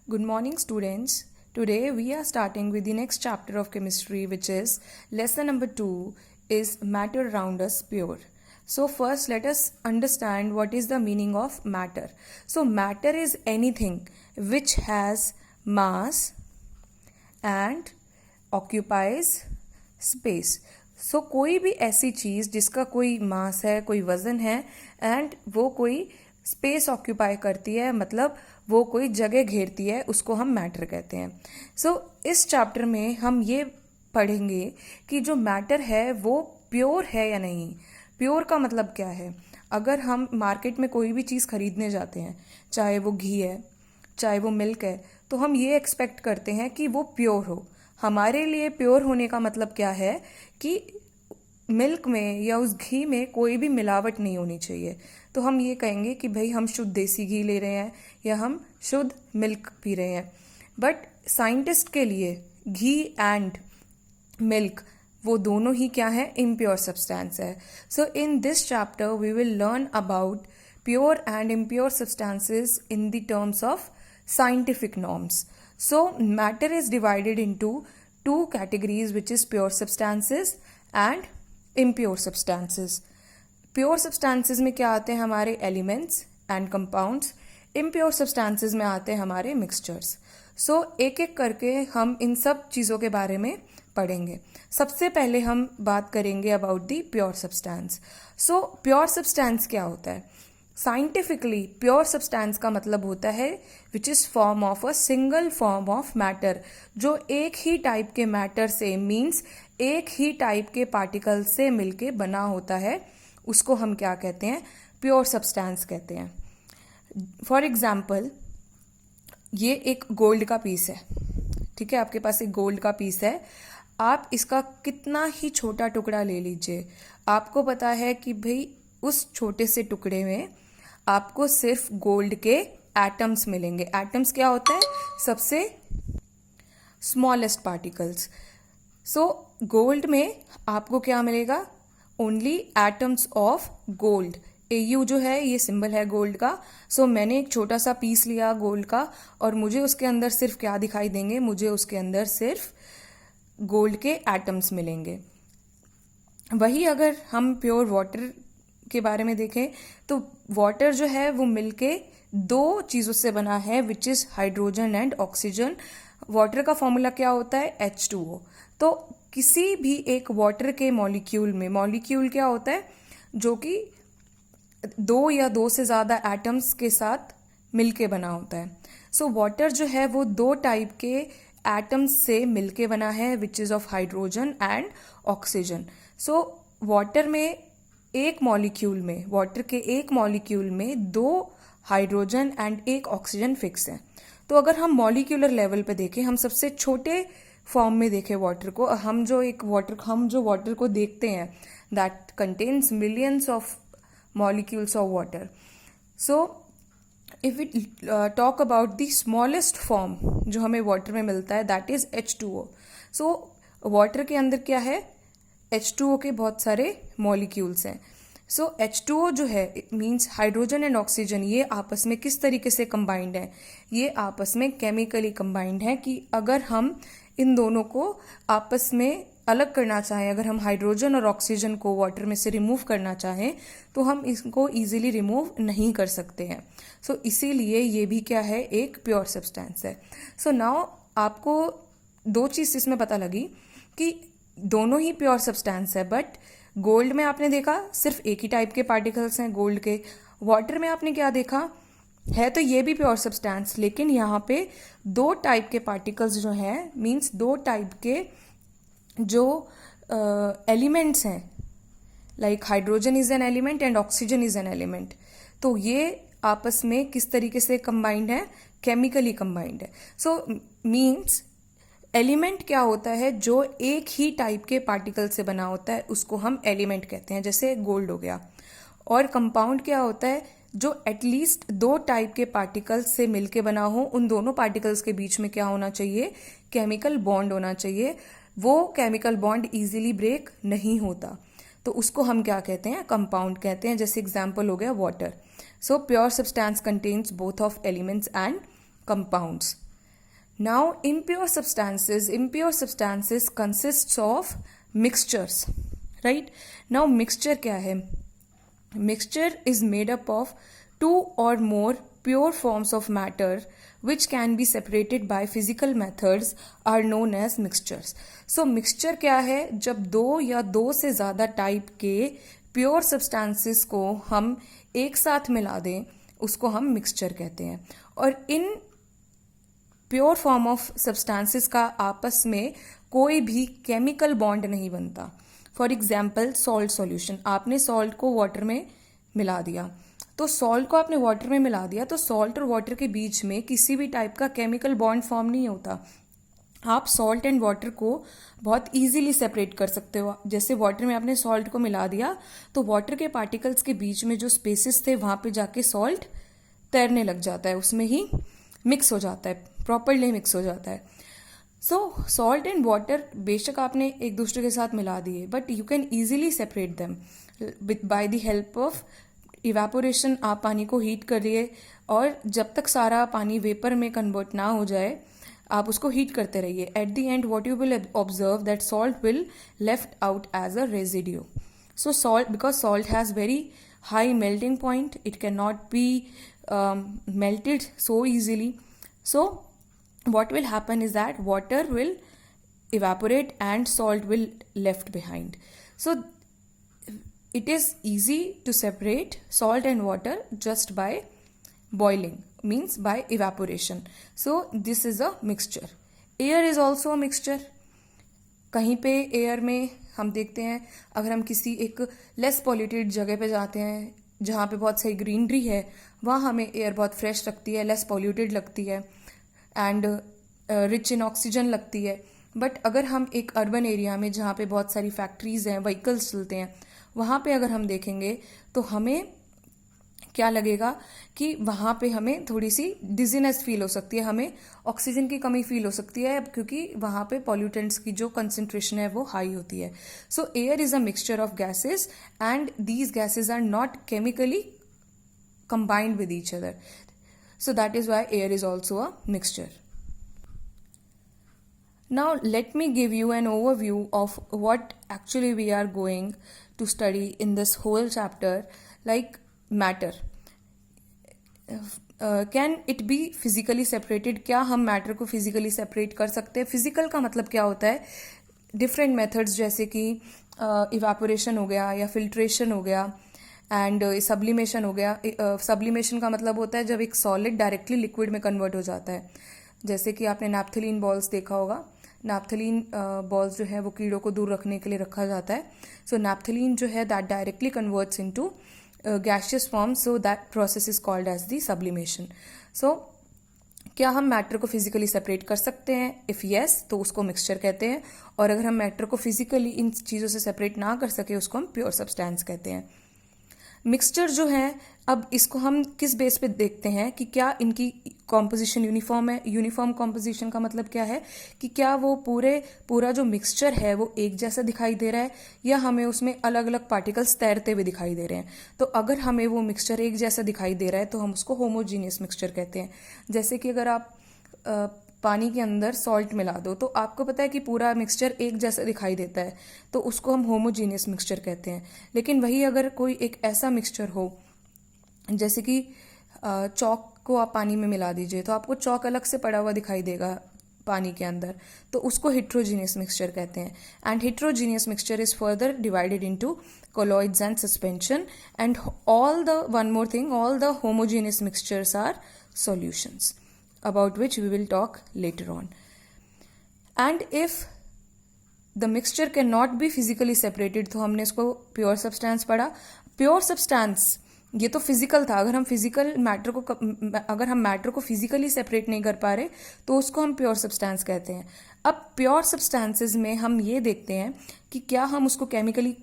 Good morning, students. Today we are starting with the next chapter of chemistry, which is lesson number 2 is matter around us pure. So first let us understand what is the meaning of matter. So matter is anything which has mass and occupies space. So कोई भी ऐसी चीज़ जिसका कोई मास है, कोई वज़न है and वो कोई स्पेस ऑक्यूपाई करती है, मतलब वो कोई जगह घेरती है, उसको हम मैटर कहते हैं. सो इस चैप्टर में हम ये पढ़ेंगे कि जो मैटर है वो प्योर है या नहीं. प्योर का मतलब क्या है? अगर हम मार्केट में कोई भी चीज़ खरीदने जाते हैं, चाहे वो घी है, चाहे वो मिल्क है, तो हम ये एक्सपेक्ट करते हैं कि वो प्योर हो. हमारे लिए प्योर होने का मतलब क्या है कि मिल्क में या उस घी में कोई भी मिलावट नहीं होनी चाहिए. तो हम ये कहेंगे कि भाई हम शुद्ध देसी घी ले रहे हैं या हम शुद्ध मिल्क पी रहे हैं. बट साइंटिस्ट के लिए घी एंड मिल्क वो दोनों ही क्या है? इम्प्योर सब्सटेंस है. So in this chapter we will learn about pure and impure substances in the terms of scientific norms. So matter is divided into two categories, which is pure substances and impure substances. Pure substances में क्या आते हैं? हमारे elements and compounds. Impure substances में आते हैं हमारे mixtures. So एक एक करके हम इन सब चीज़ों के बारे में पढ़ेंगे. सबसे पहले हम बात करेंगे about the pure substance. So pure substance क्या होता है? साइंटिफिकली प्योर सब्सटेंस का मतलब होता है which is form of a single form of matter, जो एक ही टाइप के मैटर से मीन्स एक ही टाइप के पार्टिकल से मिलके बना होता है. उसको हम क्या कहते हैं? प्योर सब्सटेंस कहते हैं. फॉर एग्जाम्पल, ये एक गोल्ड का पीस है. ठीक है, आपके पास एक गोल्ड का पीस है. आप इसका कितना ही छोटा टुकड़ा ले लीजिए, आपको पता है कि भाई उस छोटे से टुकड़े में आपको सिर्फ गोल्ड के एटम्स मिलेंगे. एटम्स क्या होता है? सबसे स्मॉलेस्ट पार्टिकल्स. सो गोल्ड में आपको क्या मिलेगा? Only atoms of gold. AU जो है ये सिंबल है गोल्ड का. सो मैंने एक छोटा सा पीस लिया गोल्ड का और मुझे उसके अंदर सिर्फ क्या दिखाई देंगे? मुझे उसके अंदर सिर्फ गोल्ड के एटम्स मिलेंगे. वही अगर हम प्योर वाटर के बारे में देखें तो वाटर जो है वो मिलके दो चीज़ों से बना है, which is hydrogen and oxygen. Water का फॉर्मूला क्या होता है? H2O. तो किसी भी एक वाटर के मॉलिक्यूल में, मॉलिक्यूल क्या होता है? जो कि दो या दो से ज़्यादा एटम्स के साथ मिलके बना होता है. सो वाटर जो है वो दो टाइप के एटम्स से मिलके बना है, which is of hydrogen and oxygen. So water में एक मॉलिक्यूल में, वाटर के एक मॉलिक्यूल में दो हाइड्रोजन एंड एक ऑक्सीजन फिक्स है. तो अगर हम मॉलिक्यूलर लेवल पे देखें, हम सबसे छोटे फॉर्म में देखें वाटर को, हम जो वाटर को देखते हैं that contains millions of molecules of water. So if we talk about the smallest form जो हमें वाटर में मिलता है, that is H2O. So water के अंदर क्या है? H2O के बहुत सारे मॉलिक्यूल्स हैं. सो H2O जो है मीन्स हाइड्रोजन एंड ऑक्सीजन, ये आपस में किस तरीके से कंबाइंड है? ये आपस में केमिकली कंबाइंड है कि अगर हम इन दोनों को आपस में अलग करना चाहें, अगर हम हाइड्रोजन और ऑक्सीजन को वाटर में से रिमूव करना चाहें तो हम इसको ईजिली रिमूव नहीं कर सकते हैं. सो इसीलिए ये भी क्या है? एक प्योर सब्सटेंस है. सो नाउ आपको दो चीज़ इसमें पता लगी कि दोनों ही प्योर सब्सटेंस है. बट गोल्ड में आपने देखा सिर्फ एक ही टाइप के पार्टिकल्स हैं गोल्ड के. वाटर में आपने क्या देखा? है तो ये भी प्योर सब्सटेंस, लेकिन यहाँ पे दो टाइप के पार्टिकल्स जो हैं, मीन्स दो टाइप के जो एलिमेंट्स हैं, like hydrogen is an element and oxygen is an element. तो ये आपस में किस तरीके से कंबाइंड है? केमिकली कंबाइंड है. सो मीन्स एलिमेंट क्या होता है? जो एक ही टाइप के पार्टिकल से बना होता है, उसको हम एलिमेंट कहते हैं, जैसे गोल्ड हो गया. और कंपाउंड क्या होता है? जो एटलीस्ट दो टाइप के पार्टिकल्स से मिलके बना हो. उन दोनों पार्टिकल्स के बीच में क्या होना चाहिए? केमिकल बॉन्ड होना चाहिए. वो केमिकल बॉन्ड इजीली ब्रेक नहीं होता, तो उसको हम क्या कहते हैं? कंपाउंड कहते हैं. जैसे एग्जाम्पल हो गया water. So pure substance contains both of elements and compounds. Now, impure substances consists of mixtures, right? Now, mixture क्या है? Mixture is made up of two or more pure forms of matter which can be separated by physical methods are known as mixtures. So, mixture क्या है? जब दो या दो से ज़्यादा टाइप के प्योर सब्सटेंसेस को हम एक साथ मिला दें, उसको हम मिक्सचर कहते हैं. और in pure form of substances का आपस में कोई भी केमिकल बॉन्ड नहीं बनता. फॉर एग्जाम्पल सॉल्ट सॉल्यूशन, आपने सॉल्ट को वाटर में मिला दिया, तो सॉल्ट को आपने वाटर में मिला दिया तो सॉल्ट और वाटर के बीच में किसी भी टाइप का केमिकल बॉन्ड फॉर्म नहीं होता. आप सॉल्ट एंड वाटर को बहुत इजीली सेपरेट कर सकते हो. जैसे वाटर में आपने सॉल्ट को मिला दिया तो वाटर के पार्टिकल्स के बीच में जो स्पेसेस थे वहाँ पे जाके सॉल्ट तैरने लग जाता है, उसमें ही मिक्स हो जाता है, प्रॉपरली मिक्स हो जाता है. सो सॉल्ट एंड वाटर बेशक आपने एक दूसरे के साथ मिला दिए, but you can easily separate them by the help of evaporation. आप पानी को हीट करिए और जब तक सारा पानी वेपर में कन्वर्ट ना हो जाए आप उसको हीट करते रहिए. At the end what you will observe that salt will left out as a residue. So salt, because salt has very high melting point, it can not be melted so easily. So what will happen is that water will evaporate and salt will left behind. So it is easy to separate salt and water just by boiling, means by evaporation. So this is a mixture. Air is also a mixture. कहीं पे air में हम देखते हैं, अगर हम किसी एक लेस पॉल्यूटेड जगह पे जाते हैं जहाँ पे बहुत सही ग्रीनरी है, वहाँ हमें एयर बहुत फ्रेश लगती है, लेस पॉल्यूटेड लगती है एंड रिच इन ऑक्सीजन लगती है. बट अगर हम एक अर्बन एरिया में जहाँ पे बहुत सारी फैक्ट्रीज़ हैं, व्हीकल्स चलते हैं, वहाँ पे अगर हम देखेंगे तो हमें क्या लगेगा कि वहाँ पे हमें थोड़ी सी डिजीनेस फील हो सकती है, हमें ऑक्सीजन की कमी फील हो सकती है क्योंकि वहाँ पे पॉल्यूटेंट्स की जो कंसंट्रेशन है वो हाई होती है. So air is a mixture of gases and these gases are not chemically combined with each other. So that is why air is also a mixture. Now let me give you an overview of what actually we are going to study in this whole chapter, like matter. Can it be physically separated? क्या हम matter को physically separate कर सकते हैं? Physical का मतलब क्या होता है? डिफरेंट मेथड्स जैसे कि इवेपोरेशन हो गया या फिल्ट्रेशन हो गया एंड सब्लिमेशन हो गया. सब्लिमेशन का मतलब होता है जब एक सॉलिड डायरेक्टली लिक्विड में कन्वर्ट हो जाता है. जैसे कि आपने नैप्थलीन बॉल्स देखा होगा. नैप्थलीन बॉल्स जो है वो कीड़ों को दूर रखने के लिए रखा जाता है. सो नैप्थलीन जो है that directly converts into gaseous form, so that process is called as the sublimation. So क्या हम मैटर को फिजिकली सेपरेट कर सकते हैं? इफ़ येस तो उसको मिक्सचर कहते हैं, और अगर हम मैटर को फिजिकली इन चीज़ों से सेपरेट ना कर सके उसको हम प्योर सब्सटेंस कहते हैं. मिक्सचर जो है, अब इसको हम किस बेस पे देखते हैं कि क्या इनकी कॉम्पोजिशन यूनिफॉर्म है. यूनिफॉर्म कॉम्पोजिशन का मतलब क्या है कि क्या वो पूरा जो मिक्सचर है वो एक जैसा दिखाई दे रहा है या हमें उसमें अलग अलग पार्टिकल्स तैरते हुए दिखाई दे रहे हैं. तो अगर हमें वो मिक्सचर एक जैसा दिखाई दे रहा है तो हम उसको होमोजीनियस मिक्सचर कहते हैं. जैसे कि अगर आप पानी के अंदर सॉल्ट मिला दो तो आपको पता है कि पूरा मिक्सचर एक जैसा दिखाई देता है, तो उसको हम होमोजीनियस मिक्सचर कहते हैं. लेकिन वही अगर कोई एक ऐसा मिक्सचर हो जैसे कि चॉक को आप पानी में मिला दीजिए तो आपको चॉक अलग से पड़ा हुआ दिखाई देगा पानी के अंदर, तो उसको हेट्रोजीनियस मिक्सचर कहते हैं. And heterogeneous mixture is further divided into colloids and suspension, and all the homogeneous mixtures are solutions, about which we will talk later on. And if the mixture cannot be physically separated, तो हमने इसको pure substance पढ़ा. Pure substance ये तो physical था. अगर हम matter को फिजिकली सेपरेट नहीं कर पा रहे तो उसको हम प्योर सब्सटेंस कहते हैं. अब प्योर सब्सटेंसेस में हम ये देखते हैं कि क्या हम उसको केमिकली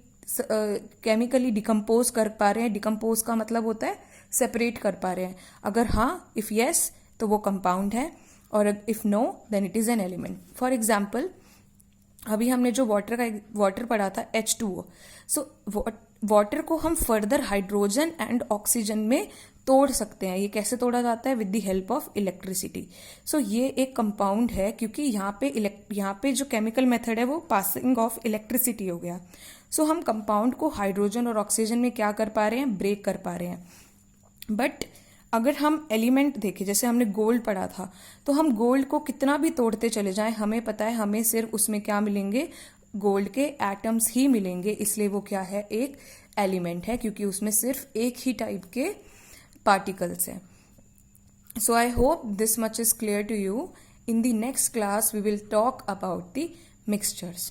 डिकम्पोज कर पा रहे हैं. डिकम्पोज का मतलब होता है सेपरेट कर पा रहे हैं. अगर हाँ, इफ़ येस तो वो कंपाउंड है, और if no then it is an element. For example अभी हमने जो वाटर पढ़ा था H2O. सो वाटर को हम फर्दर हाइड्रोजन एंड ऑक्सीजन में तोड़ सकते हैं। ये कैसे तोड़ा जाता है? With the help of electricity. So ये एक कंपाउंड है, क्योंकि यहाँ पे जो केमिकल मेथड है वो पासिंग ऑफ इलेक्ट्रिसिटी हो गया। सो हम कंपाउंड को हाइड्रोजन और ऑक्सीजन में क्या कर पा रहे हैं? ब्रेक कर पा रहे हैं। बट अगर हम एलिमेंट देखें, जैसे हमने गोल्ड पढ़ा था, तो हम गोल्ड को कितना भी तोड़ते चले जाएं, हमें पता है हमें सिर्फ उसमें क्या मिलेंगे? गोल्ड के एटम्स ही मिलेंगे। इसलिए वो क्या है? एक एलिमेंट है, क्योंकि उसमें सिर्फ एक ही टाइप के पार्टिकल्स हैं। So I hope this much is clear to you. In the next class, we will talk about the mixtures.